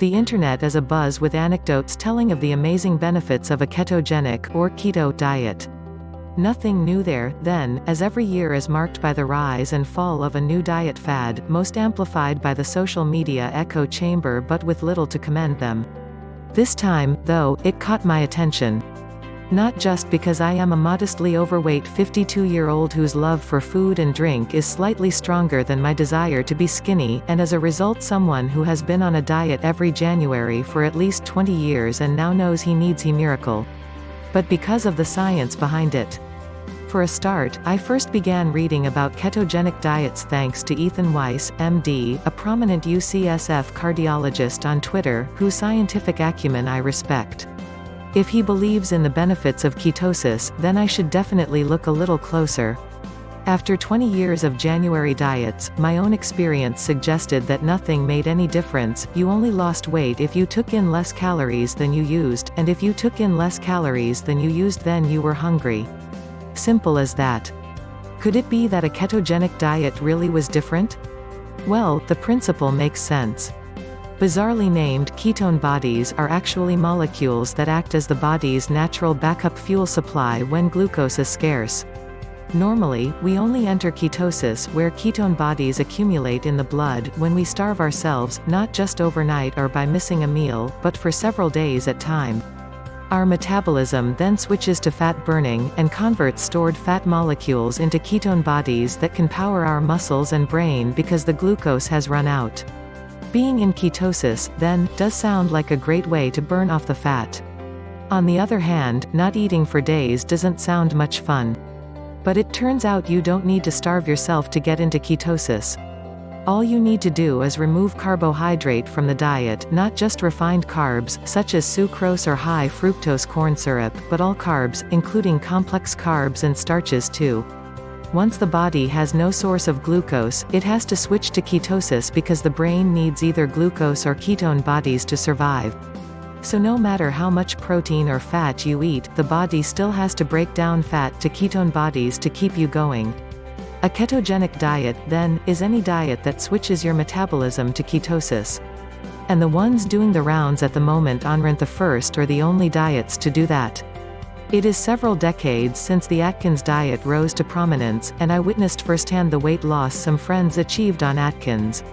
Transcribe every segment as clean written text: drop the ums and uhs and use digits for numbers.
The internet is abuzz with anecdotes telling of the amazing benefits of a ketogenic, or keto, diet. Nothing new there, then, as every year is marked by the rise and fall of a new diet fad, most amplified by the social media echo chamber but with little to commend them. This time, though, it caught my attention. Not just because I am a modestly overweight 52-year-old whose love for food and drink is slightly stronger than my desire to be skinny, and as a result someone who has been on a diet every January for at least 20 years and now knows he needs a miracle. But because of the science behind it. For a start, I first began reading about ketogenic diets thanks to Ethan Weiss, MD, a prominent UCSF cardiologist on Twitter, whose scientific acumen I respect. If he believes in the benefits of ketosis, then I should definitely look a little closer. After 20 years of January diets, my own experience suggested that nothing made any difference. You only lost weight if you took in less calories than you used, and if you took in less calories than you used then you were hungry. Simple as that. Could it be that a ketogenic diet really was different? Well, the principle makes sense. Bizarrely named ketone bodies are actually molecules that act as the body's natural backup fuel supply when glucose is scarce. Normally, we only enter ketosis where ketone bodies accumulate in the blood when we starve ourselves, not just overnight or by missing a meal, but for several days at a time. Our metabolism then switches to fat burning, and converts stored fat molecules into ketone bodies that can power our muscles and brain because the glucose has run out. Being in ketosis, then, does sound like a great way to burn off the fat. On the other hand, not eating for days doesn't sound much fun. But it turns out you don't need to starve yourself to get into ketosis. All you need to do is remove carbohydrate from the diet, not just refined carbs, such as sucrose or high fructose corn syrup, but all carbs, including complex carbs and starches too. Once the body has no source of glucose, it has to switch to ketosis because the brain needs either glucose or ketone bodies to survive. So no matter how much protein or fat you eat, the body still has to break down fat to ketone bodies to keep you going. A ketogenic diet, then, is any diet that switches your metabolism to ketosis. And the ones doing the rounds at the moment aren't the first or the only diets to do that. It is several decades since the Atkins diet rose to prominence, and I witnessed firsthand the weight loss some friends achieved on Atkins.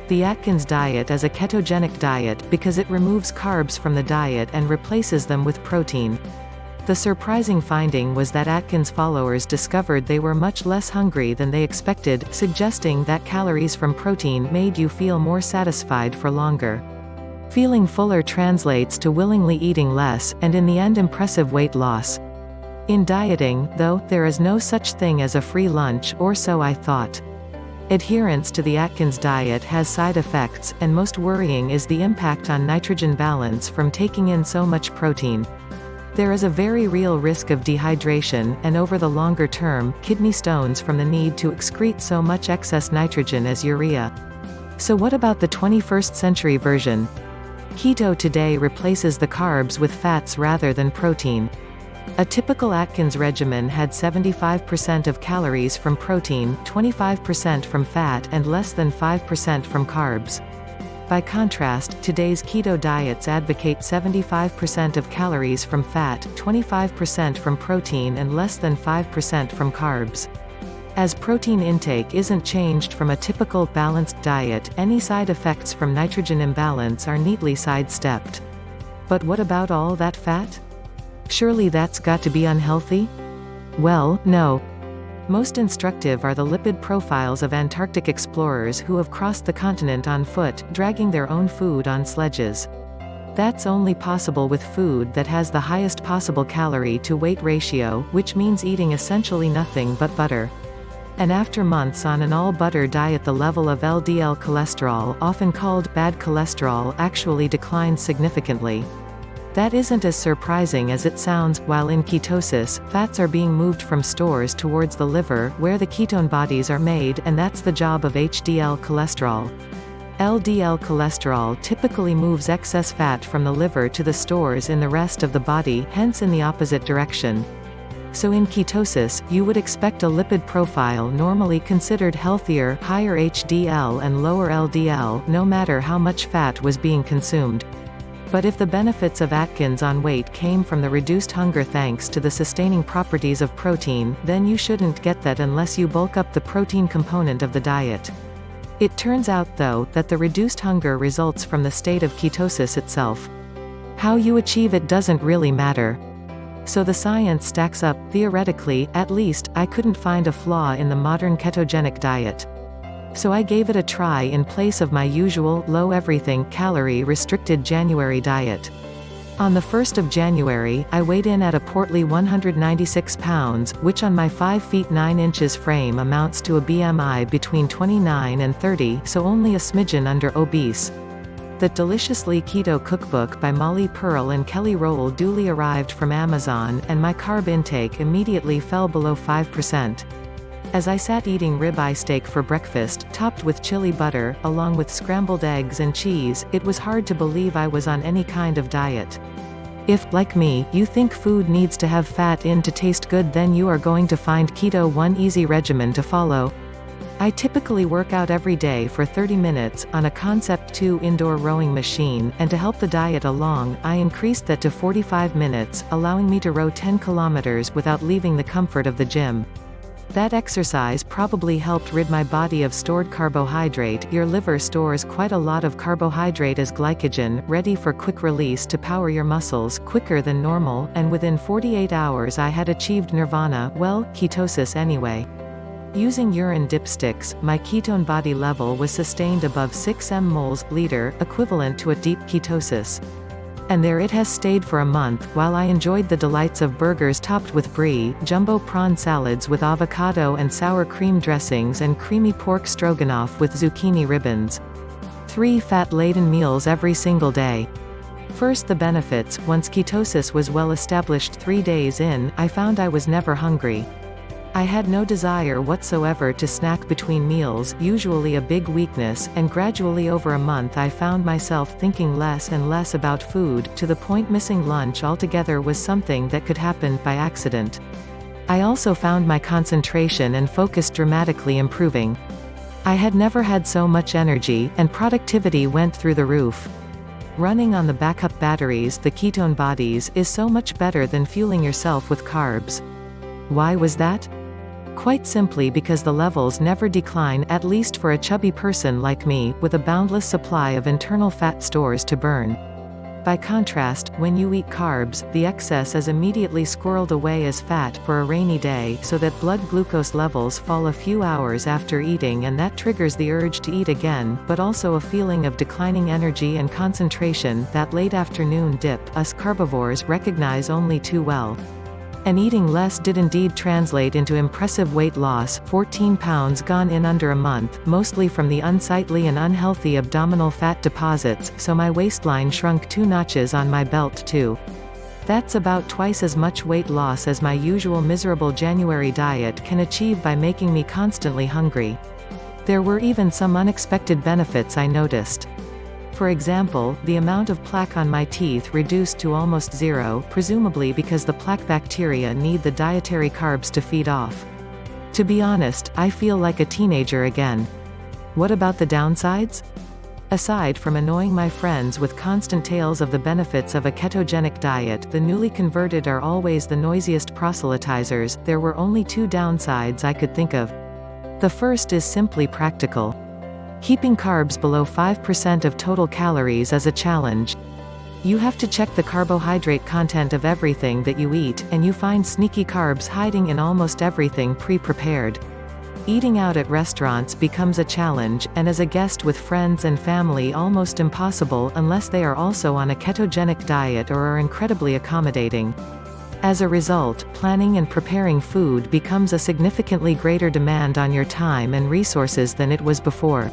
The Atkins diet is a ketogenic diet because it removes carbs from the diet and replaces them with protein. The surprising finding was that Atkins followers discovered they were much less hungry than they expected, suggesting that calories from protein made you feel more satisfied for longer. Feeling fuller translates to willingly eating less, and in the end impressive weight loss. In dieting, though, there is no such thing as a free lunch, or so I thought. Adherence to the Atkins diet has side effects, and most worrying is the impact on nitrogen balance from taking in so much protein. There is a very real risk of dehydration, and over the longer term, kidney stones from the need to excrete so much excess nitrogen as urea. So what about the 21st century version? Keto today replaces the carbs with fats rather than protein. A typical Atkins regimen had 75% of calories from protein, 25% from fat and less than 5% from carbs. By contrast, today's keto diets advocate 75% of calories from fat, 25% from protein and less than 5% from carbs. As protein intake isn't changed from a typical balanced diet, any side effects from nitrogen imbalance are neatly sidestepped. But what about all that fat? Surely that's got to be unhealthy? Well, no. Most instructive are the lipid profiles of Antarctic explorers who have crossed the continent on foot, dragging their own food on sledges. That's only possible with food that has the highest possible calorie-to-weight ratio, which means eating essentially nothing but butter. And after months on an all-butter diet the level of LDL cholesterol, often called bad cholesterol, actually declines significantly. That isn't as surprising as it sounds. While in ketosis, fats are being moved from stores towards the liver, where the ketone bodies are made, and that's the job of HDL cholesterol. LDL cholesterol typically moves excess fat from the liver to the stores in the rest of the body, hence in the opposite direction. So in ketosis, you would expect a lipid profile normally considered healthier, higher HDL and lower LDL, no matter how much fat was being consumed. But if the benefits of Atkins on weight came from the reduced hunger thanks to the sustaining properties of protein, then you shouldn't get that unless you bulk up the protein component of the diet. It turns out though, that the reduced hunger results from the state of ketosis itself. How you achieve it doesn't really matter. So the science stacks up. Theoretically, at least, I couldn't find a flaw in the modern ketogenic diet. So I gave it a try in place of my usual, low-everything, calorie-restricted January diet. On the 1st of January, I weighed in at a portly 196 pounds, which on my 5 feet 9 inches frame amounts to a BMI between 29 and 30, so only a smidgen under obese. The Deliciously Keto cookbook by Molly Pearl and Kelly Roll duly arrived from Amazon, and my carb intake immediately fell below 5%. As I sat eating ribeye steak for breakfast, topped with chili butter, along with scrambled eggs and cheese, it was hard to believe I was on any kind of diet. If, like me, you think food needs to have fat in to taste good, then you are going to find keto one easy regimen to follow. I typically work out every day for 30 minutes, on a Concept 2 indoor rowing machine, and to help the diet along, I increased that to 45 minutes, allowing me to row 10 kilometers without leaving the comfort of the gym. That exercise probably helped rid my body of stored carbohydrate. Your liver stores quite a lot of carbohydrate as glycogen, ready for quick release to power your muscles, quicker than normal, and within 48 hours I had achieved nirvana, well, ketosis anyway. Using urine dipsticks, my ketone body level was sustained above 6 mol/liter, equivalent to a deep ketosis. And there it has stayed for a month, while I enjoyed the delights of burgers topped with brie, jumbo prawn salads with avocado and sour cream dressings, and creamy pork stroganoff with zucchini ribbons. 3 fat-laden meals every single day. First, the benefits. Once ketosis was well established 3 days in, I found I was never hungry. I had no desire whatsoever to snack between meals, usually a big weakness, and gradually over a month I found myself thinking less and less about food, to the point missing lunch altogether was something that could happen by accident. I also found my concentration and focus dramatically improving. I had never had so much energy, and productivity went through the roof. Running on the backup batteries, the ketone bodies, is so much better than fueling yourself with carbs. Why was that? Quite simply because the levels never decline, at least for a chubby person like me, with a boundless supply of internal fat stores to burn. By contrast, when you eat carbs, the excess is immediately squirreled away as fat for a rainy day, so that blood glucose levels fall a few hours after eating, and that triggers the urge to eat again, but also a feeling of declining energy and concentration, that late afternoon dip, us carbivores recognize only too well. And eating less did indeed translate into impressive weight loss, 14 pounds gone in under a month, mostly from the unsightly and unhealthy abdominal fat deposits, so my waistline shrunk 2 notches on my belt too. That's about twice as much weight loss as my usual miserable January diet can achieve by making me constantly hungry. There were even some unexpected benefits I noticed. For example, the amount of plaque on my teeth reduced to almost zero, presumably because the plaque bacteria need the dietary carbs to feed off. To be honest, I feel like a teenager again. What about the downsides? Aside from annoying my friends with constant tales of the benefits of a ketogenic diet, the newly converted are always the noisiest proselytizers. There were only 2 downsides I could think of. The first is simply practical. Keeping carbs below 5% of total calories is a challenge. You have to check the carbohydrate content of everything that you eat, and you find sneaky carbs hiding in almost everything pre-prepared. Eating out at restaurants becomes a challenge, and as a guest with friends and family almost impossible unless they are also on a ketogenic diet or are incredibly accommodating. As a result, planning and preparing food becomes a significantly greater demand on your time and resources than it was before.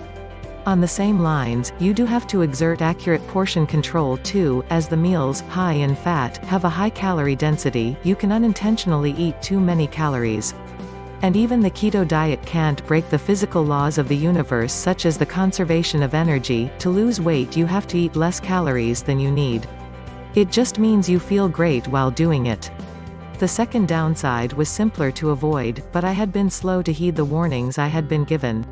On the same lines, you do have to exert accurate portion control too, as the meals, high in fat, have a high calorie density. You can unintentionally eat too many calories. And even the keto diet can't break the physical laws of the universe, such as the conservation of energy. To lose weight you have to eat less calories than you need. It just means you feel great while doing it. The second downside was simpler to avoid, but I had been slow to heed the warnings I had been given.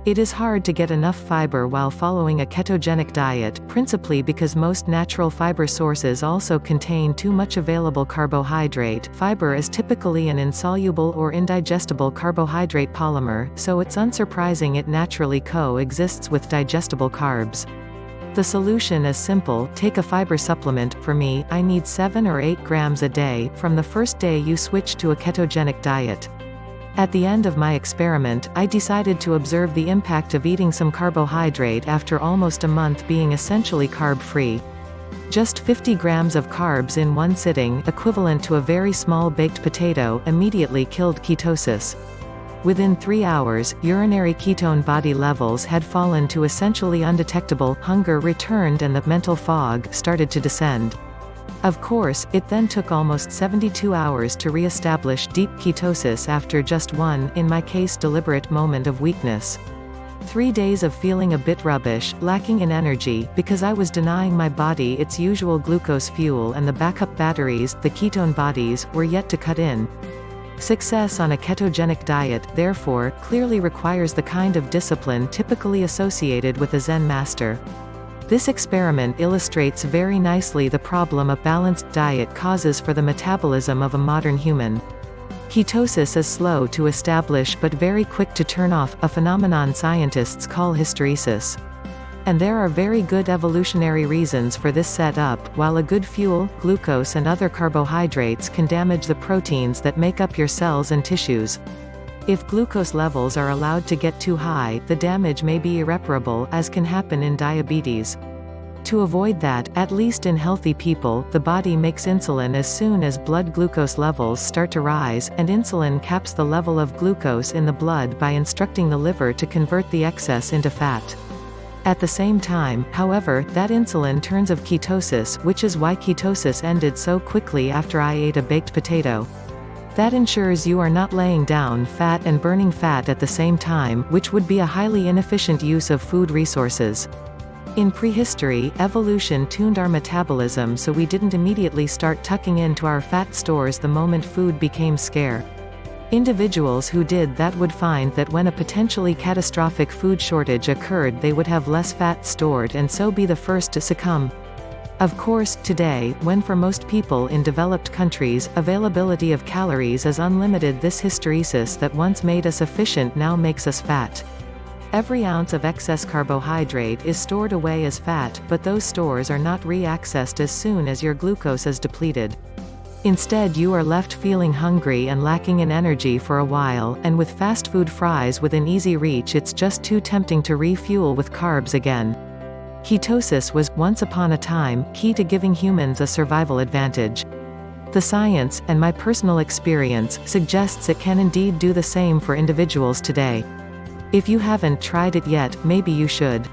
It is hard to get enough fiber while following a ketogenic diet, principally because most natural fiber sources also contain too much available carbohydrate. Fiber is typically an insoluble or indigestible carbohydrate polymer, so it's unsurprising it naturally coexists with digestible carbs. The solution is simple: take a fiber supplement. For me, I need 7 or 8 grams a day, from the first day you switch to a ketogenic diet. At the end of my experiment, I decided to observe the impact of eating some carbohydrate after almost a month being essentially carb-free. Just 50 grams of carbs in one sitting, equivalent to a very small baked potato, immediately killed ketosis. Within 3 hours, urinary ketone body levels had fallen to essentially undetectable, hunger returned and the mental fog started to descend. Of course, it then took almost 72 hours to re-establish deep ketosis after just one, in my case deliberate, moment of weakness. 3 days of feeling a bit rubbish, lacking in energy, because I was denying my body its usual glucose fuel, and the backup batteries, the ketone bodies, were yet to cut in. Success on a ketogenic diet, therefore, clearly requires the kind of discipline typically associated with a Zen master. This experiment illustrates very nicely the problem a balanced diet causes for the metabolism of a modern human. Ketosis is slow to establish but very quick to turn off, a phenomenon scientists call hysteresis. And there are very good evolutionary reasons for this setup. While a good fuel, glucose and other carbohydrates can damage the proteins that make up your cells and tissues. If glucose levels are allowed to get too high, the damage may be irreparable, as can happen in diabetes. To avoid that, at least in healthy people, the body makes insulin as soon as blood glucose levels start to rise, and insulin caps the level of glucose in the blood by instructing the liver to convert the excess into fat. At the same time, however, that insulin turns of ketosis, which is why ketosis ended so quickly after I ate a baked potato. That ensures you are not laying down fat and burning fat at the same time, which would be a highly inefficient use of food resources. In prehistory, evolution tuned our metabolism so we didn't immediately start tucking into our fat stores the moment food became scarce. Individuals who did that would find that when a potentially catastrophic food shortage occurred, they would have less fat stored and so be the first to succumb. Of course, today, when for most people in developed countries, availability of calories is unlimited, this hysteresis that once made us efficient now makes us fat. Every ounce of excess carbohydrate is stored away as fat, but those stores are not re-accessed as soon as your glucose is depleted. Instead, you are left feeling hungry and lacking in energy for a while, and with fast food fries within easy reach, it's just too tempting to refuel with carbs again. Ketosis was, once upon a time, key to giving humans a survival advantage. The science, and my personal experience, suggests it can indeed do the same for individuals today. If you haven't tried it yet, maybe you should.